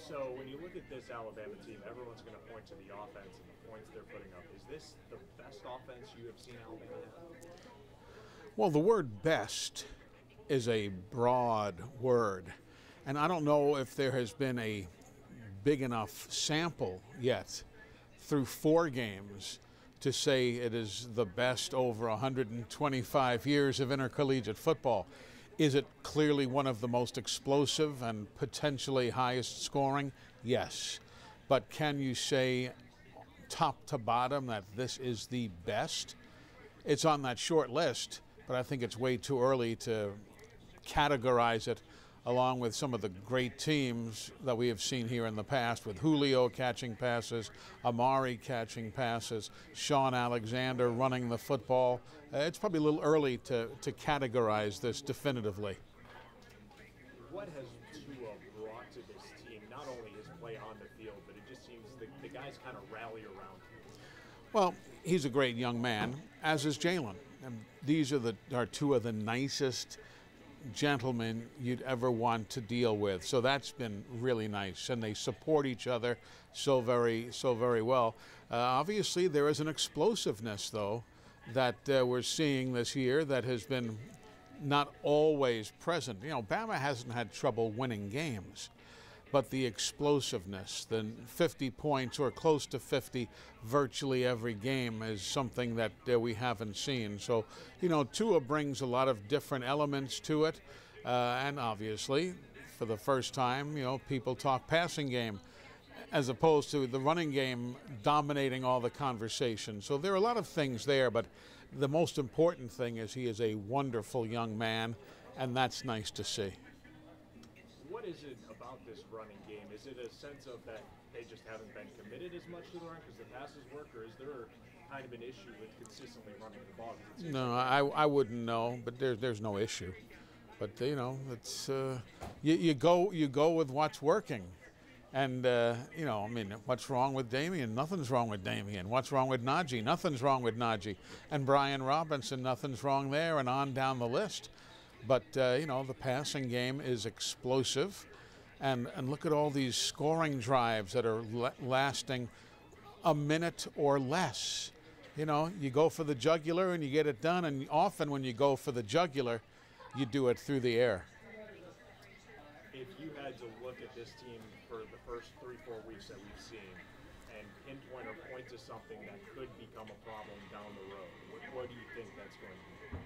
So when you look at this Alabama team, everyone's going to point to the offense and the points they're putting up. Is this the best offense you have seen Alabama have? Well, the word best is a broad word. And I don't know if there has been a big enough sample yet through 4 games to say it is the best over 125 years of intercollegiate football. Is it clearly one of the most explosive and potentially highest scoring? Yes. But can you say top to bottom that this is the best? It's on that short list, but I think it's way too early to categorize it along with some of the great teams that we have seen here in the past, with Julio catching passes, Amari catching passes, Sean Alexander running the football. It's probably a little early to categorize this definitively. What has Tua brought to this team? Not only his play on the field, but it just seems the guys kind of rally around him. Well, he's a great young man, as is Jalen. And these are 2 of the nicest gentlemen you'd ever want to deal with. So that's been really nice, and they support each other so very well. Obviously, there is an explosiveness, though, that we're seeing this year that has been not always present. You know, Bama hasn't had trouble winning games, but the explosiveness, the 50 points or close to 50 virtually every game, is something that we haven't seen. So, you know, Tua brings a lot of different elements to it. And obviously, for the first time, you know, people talk passing game as opposed to the running game dominating all the conversation. So there are a lot of things there, but the most important thing is he is a wonderful young man, and that's nice to see. What is it about this running game? Is it a sense of that they just haven't been committed as much to the run because the passes work, or is there kind of an issue with consistently running the ball? No, I wouldn't know, but there's no issue. But you know, it's you go with what's working, and you know, I mean, what's wrong with Damian? Nothing's wrong with Damian. What's wrong with Najee? Nothing's wrong with Najee. And Brian Robinson, nothing's wrong there, and on down the list. But, you know, the passing game is explosive. And look at all these scoring drives that are lasting a minute or less. You know, you go for the jugular and you get it done. And often when you go for the jugular, you do it through the air. If you had to look at this team for the first 3-4 weeks that we've seen and pinpoint or point to something that could become a problem down the road, what do you think that's going to be?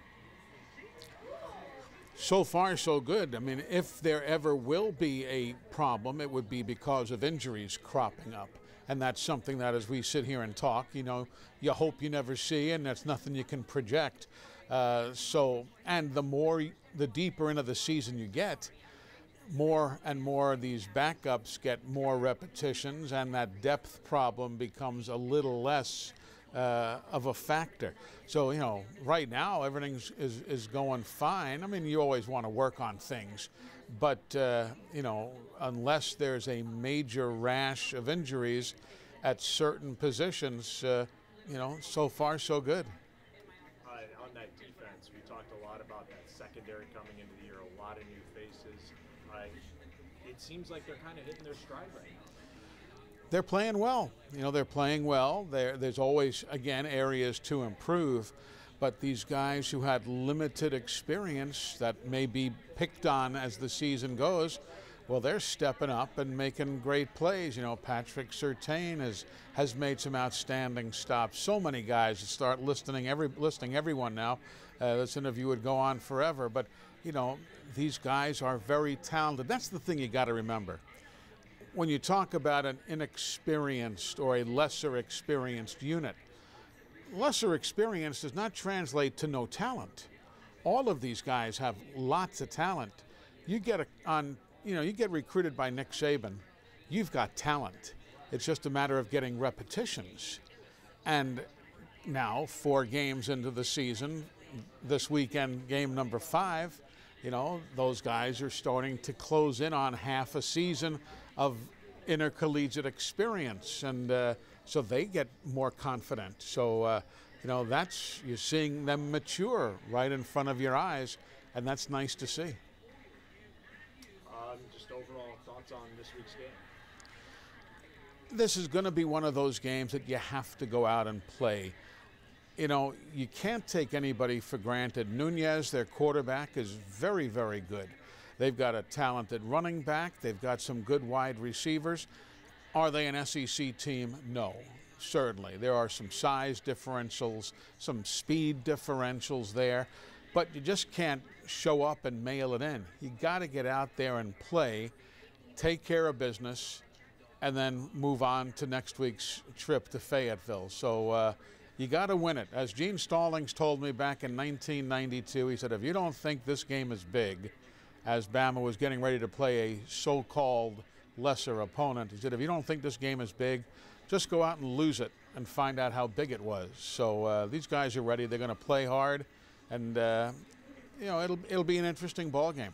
So far, so good. I mean, if there ever will be a problem, it would be because of injuries cropping up. And that's something that, as we sit here and talk, you know, you hope you never see, and that's nothing you can project. And the deeper into the season you get, more and more of these backups get more repetitions, and that depth problem becomes a little less of a factor. So, you know, right now everything is going fine. I mean, you always want to work on things, but you know, unless there's a major rash of injuries at certain positions, you know, so far so good. On that defense, we talked a lot about that secondary coming into the year, a lot of new faces. It seems like they're kind of hitting their stride right now. They're playing well. You know, they're playing well. There's always, again, areas to improve. But these guys who had limited experience that may be picked on as the season goes, well, they're stepping up and making great plays. You know, Patrick Surtain has made some outstanding stops. So many guys start listing everyone now. This interview would go on forever. But, you know, these guys are very talented. That's the thing you got to remember. When you talk about an inexperienced or a lesser experienced unit, lesser experience does not translate to no talent. All of these guys have lots of talent. You get recruited by Nick Saban, you've got talent. It's just a matter of getting repetitions. And now, 4 games into the season, this weekend, game number 5, you know, those guys are starting to close in on half a season of intercollegiate experience, and so they get more confident. So, you know, you're seeing them mature right in front of your eyes, and that's nice to see. Just overall thoughts on this week's game? this is going to be one of those games that you have to go out and play. You know, you can't take anybody for granted. Nunez, their quarterback, is very, very good. They've got a talented running back. They've got some good wide receivers. Are they an SEC team? No, certainly. There are some size differentials, some speed differentials there, but you just can't show up and mail it in. You got to get out there and play, take care of business, and then move on to next week's trip to Fayetteville. So you got to win it. As Gene Stallings told me back in 1992, he said, if you don't think this game is big, as Bama was getting ready to play a so-called lesser opponent, he said, if you don't think this game is big, just go out and lose it and find out how big it was. So these guys are ready. They're going to play hard, and you know, it'll be an interesting ball game.